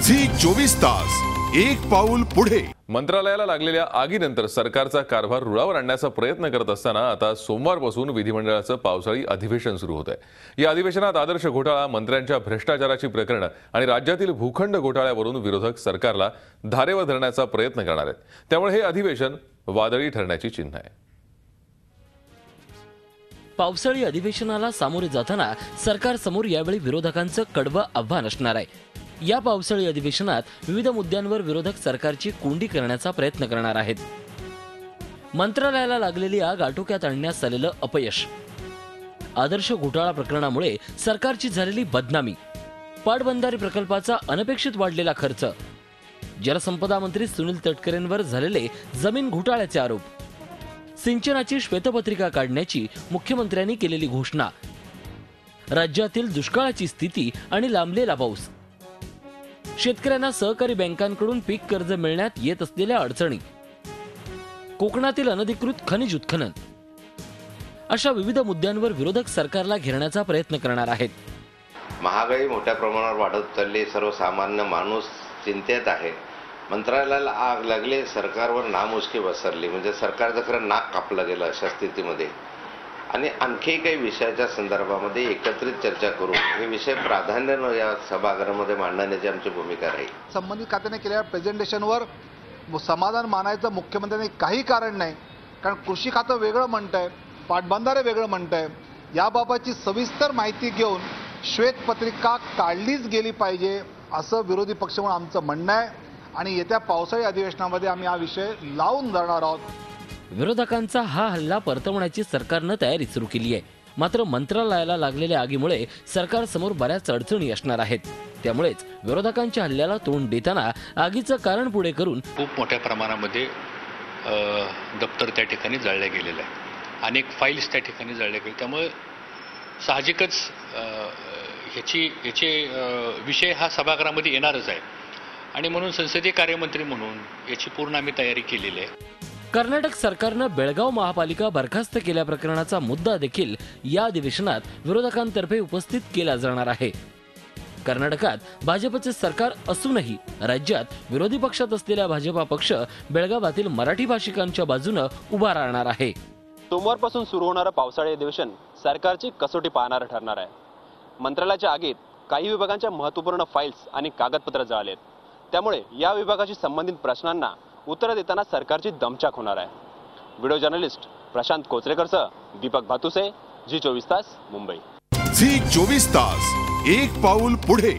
Zee 24 तास एक पाऊल पुढे। मंत्रालयाला लागलेल्या आगीनंतर सरकारचा कारभार रुळावर आणण्याचा प्रयत्न करत असताना आता सोमवारपासून विधिमंडळाचं पावसाळी अधिवेशन सुरू होत आहे। या अधिवेशनात आदर्श घोटाळा, मंत्र्यांच्या भ्रष्टाचाराची प्रकरणं आणि राज्यातील भूखंड घोटाळ्यावरून विरोधक सरकारला धारेवर धरण्याचा प्रयत्न करणार आहेत। त्यामुळे हे अधिवेशन वादळी ठरण्याची चिन्ह आहे। पावसाळी अधिवेशनाला सामोरे जाताना सरकारसमोर यावेळी विरोधकांचं कडवं आव्हान असणार आहे। या पावसाळी अधिवेशनात विविध मुद्द्यांवर विरोधक सरकारची कोंडी करण्याचा प्रयत्न करणार आहेत। मंत्रालयाला लागलेली आग आटोक्यात आणण्यास आलेलं अपयश, आदर्श घोटाळा प्रकरणामुळे सरकारची झालेली बदनामी, पाटबंधारे प्रकल्पाचा अनपेक्षित वाढलेला खर्च, जलसंपदा मंत्री सुनील तटकरेंवर झालेले जमीन घोटाळ्याचे आरोप, सिंचनाची श्वेतपत्रिका काढण्याची मुख्यमंत्र्यांनी केलेली घोषणा, राज्यातील दुष्काळाची स्थिती आणि लांबलेला पाऊस, शेतकऱ्यांना सहकारी बँकांकडून पीक कर्ज मिळण्यात येत असलेल्या अडचणी, कोकणातील अनधिकृत खनिज उत्खनन, अशा विविध मुद्द्यांवर विरोधक सरकारला घेरण्याचा प्रयत्न करणार आहेत। महागाई मोठ्या प्रमाणावर वाढत चालली, सर्वसामान्य माणूस चिंतेत आहे। मंत्रालयाला आग लागली, सरकारवर नामुष्की बसरली, म्हणजे सरकारचं खरं नाक कापलं गेलं अशा स्थितीमध्ये। आणि आणखी काही विषयाच्या संदर्भामध्ये एकत्रित चर्चा करू, हे विषय प्राधान्यानं या सभागृहामध्ये मांडण्याची आमची भूमिका राहील। संबंधित खात्याने केलेल्या प्रेझेंटेशनवर समाधान मानायचं मुख्यमंत्र्यांनी काही कारण नाही, कारण कृषी खातं वेगळं म्हणतंय, पाटबंधारे वेगळं म्हणतंय। याबाबतची सविस्तर माहिती घेऊन श्वेतपत्रिका काढलीच गेली पाहिजे असं विरोधी पक्ष म्हणून आमचं म्हणणं आहे आणि येत्या पावसाळी अधिवेशनामध्ये आम्ही हा विषय लावून धरणार आहोत। विरोधकांचा हा हल्ला परतवण्याची सरकारनं तयारी सुरू केली आहे। मात्र मंत्रालयाला लागलेल्या आगीमुळे सरकारसमोर बऱ्याच अडचणी असणार आहेत। त्यामुळेच विरोधकांच्या हल्ल्याला तोंड देताना आगीचं कारण पुढे करून खूप मोठ्या प्रमाणामध्ये दप्तर त्या ठिकाणी जाळले गेलेले आहे, अनेक फाईल्स त्या ठिकाणी जाळल्या गेले। त्यामुळे साहजिकच ह्याचे विषय हा सभागृहामध्ये येणारच आहे आणि म्हणून संसदीय कार्यमंत्री म्हणून याची पूर्ण आम्ही तयारी केलेली आहे। कर्नाटक सरकारनं बेळगाव महापालिका बरखास्त केल्या प्रकरणाचा मुद्दा देखील या अधिवेशनात विरोधकांतर्फे उपस्थित केला जाणार आहे। कर्नाटकात भाजपचे सरकार असूनही राज्यात विरोधी पक्षात असलेला भाजपा पक्ष बेळगावातील मराठी भाषिकांच्या बाजूने उभा राहणार आहे। सोमवारपासून सुरू होणारं पावसाळी अधिवेशन सरकारची कसोटी पाहणारं ठरणार आहे। मंत्रालयाच्या आगीत काही विभागांच्या महत्त्वपूर्ण फाईल्स आणि कागदपत्र जळालेत, त्यामुळे या विभागाशी संबंधित प्रश्नांना उत्तर देताना सरकारची दमछाक होणार आहे। व्हिडिओ जर्नलिस्ट प्रशांत कोचरेकरसह दीपक भातुसे, झी 24 तास, मुंबई। झी 24 तास एक पाऊल पुढे।